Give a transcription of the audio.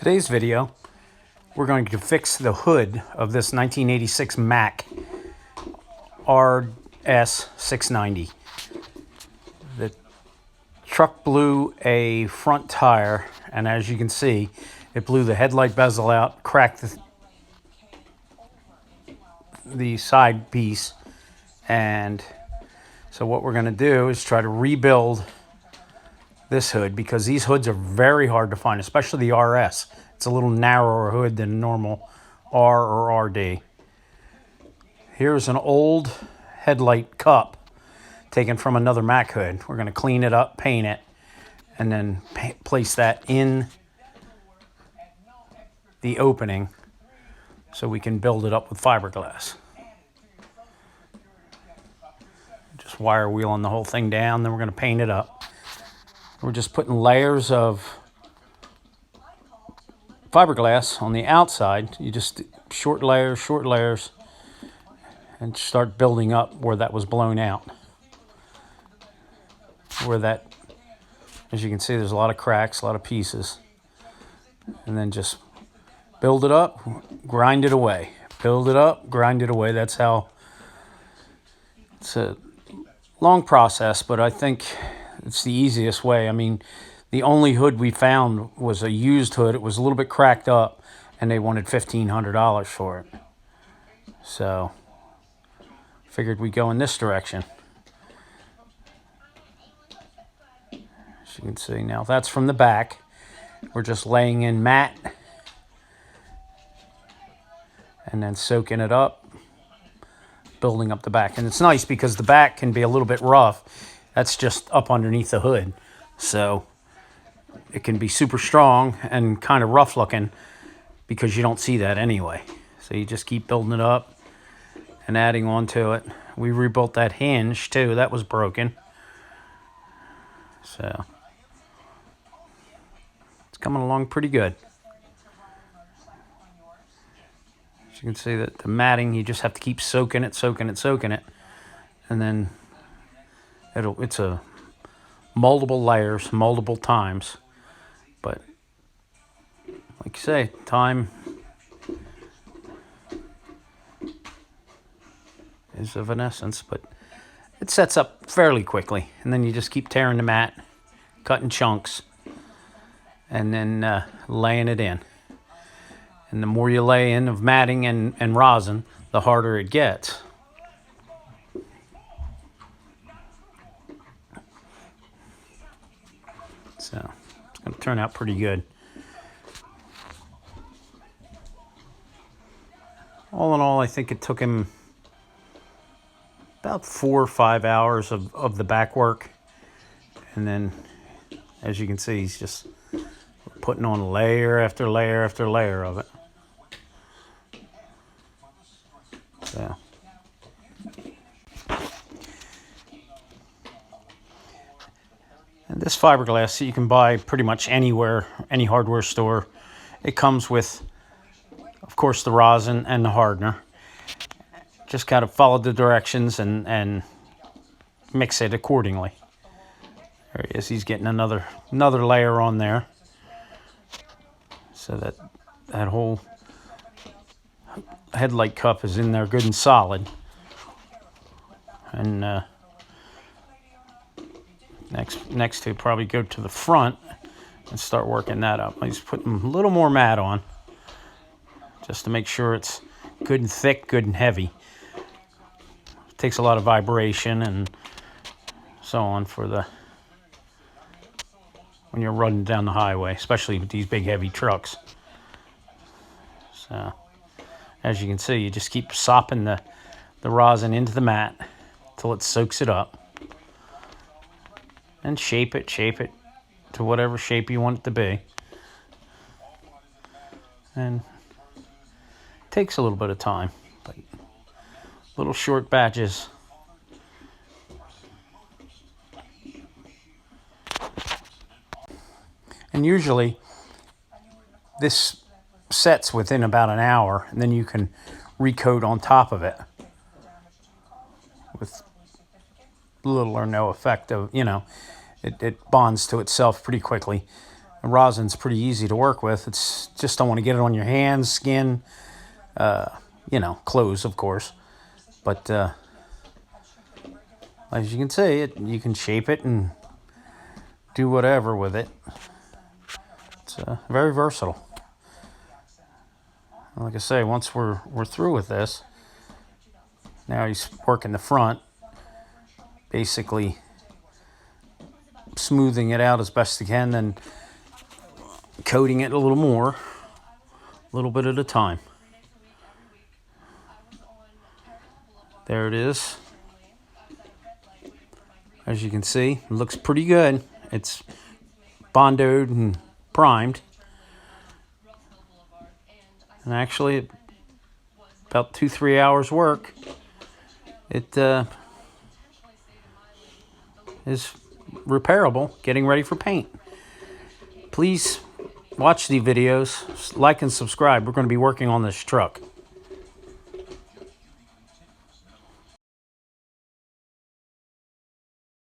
Today's video, we're going to fix the hood of this 1986 Mack RS690. The truck blew a front tire, and as you can see, it blew the headlight bezel out, cracked the side piece, and so what we're going to do is try to rebuild this hood, because these hoods are very hard to find, especially the RS. It's a little narrower hood than a normal R or RD. Here's an old headlight cup taken from another Mack hood. We're going to clean it up, paint it, and then place that in the opening so we can build it up with fiberglass. Just wire wheeling the whole thing down, then we're going to paint it up. We're just putting layers of fiberglass on the outside. You just short layers, and start building up where that was blown out. Where that, as you can see, there's a lot of cracks, a lot of pieces. And then just build it up, grind it away. Build it up, grind it away. That's how, it's a long process, but I think it's the easiest way. I mean, the only hood we found was a used hood. It was a little bit cracked up, and they wanted $1,500 for it. So, figured we'd go in this direction. As you can see now, that's from the back. We're just laying in matte and then soaking it up, building up the back. And it's nice because the back can be a little bit rough. That's just up underneath the hood. So it can be super strong and kind of rough looking because you don't see that anyway. So you just keep building it up and adding on to it. We rebuilt that hinge too. That was broken. So it's coming along pretty good. As you can see that the matting, you just have to keep soaking it. And then it's a multiple layers, multiple times. But like you say, time is of an essence, but it sets up fairly quickly. And then you just keep tearing the mat, cutting chunks, and then laying it in. And the more you lay in of matting and rosin, the harder it gets. So it's going to turn out pretty good. All in all, I think it took him about 4 or 5 hours of the back work. And then, as you can see, he's just putting on layer after layer after layer of it. So. And this fiberglass you can buy pretty much anywhere, any hardware store. It comes with, of course, the rosin and the hardener. Just kind of follow the directions and mix it accordingly. There he is. He's getting another layer on there, so that whole headlight cup is in there good and solid. And next to probably go to the front and start working that up. He's putting a little more mat on just to make sure it's good and thick, good and heavy. It takes a lot of vibration and so on when you're running down the highway, especially with these big heavy trucks. So as you can see, you just keep sopping the rosin into the mat till it soaks it up. And shape it to whatever shape you want it to be. And it takes a little bit of time, but little short batches. And usually this sets within about an hour, and then you can recoat on top of it with little or no effect of, it bonds to itself pretty quickly. And rosin's pretty easy to work with. It's just don't want to get it on your hands, skin, you know, clothes, of course. But as you can see, you can shape it and do whatever with it. It's very versatile. Like I say, once we're through with this, now he's working the front, basically smoothing it out as best he can, then coating it a little more, a little bit at a time. There it is. As you can see, it looks pretty good. It's bondoed and primed. And actually, about 2-3 hours work, it is repairable, getting ready for paint. Please watch the videos, like and subscribe. We're going to be working on this truck.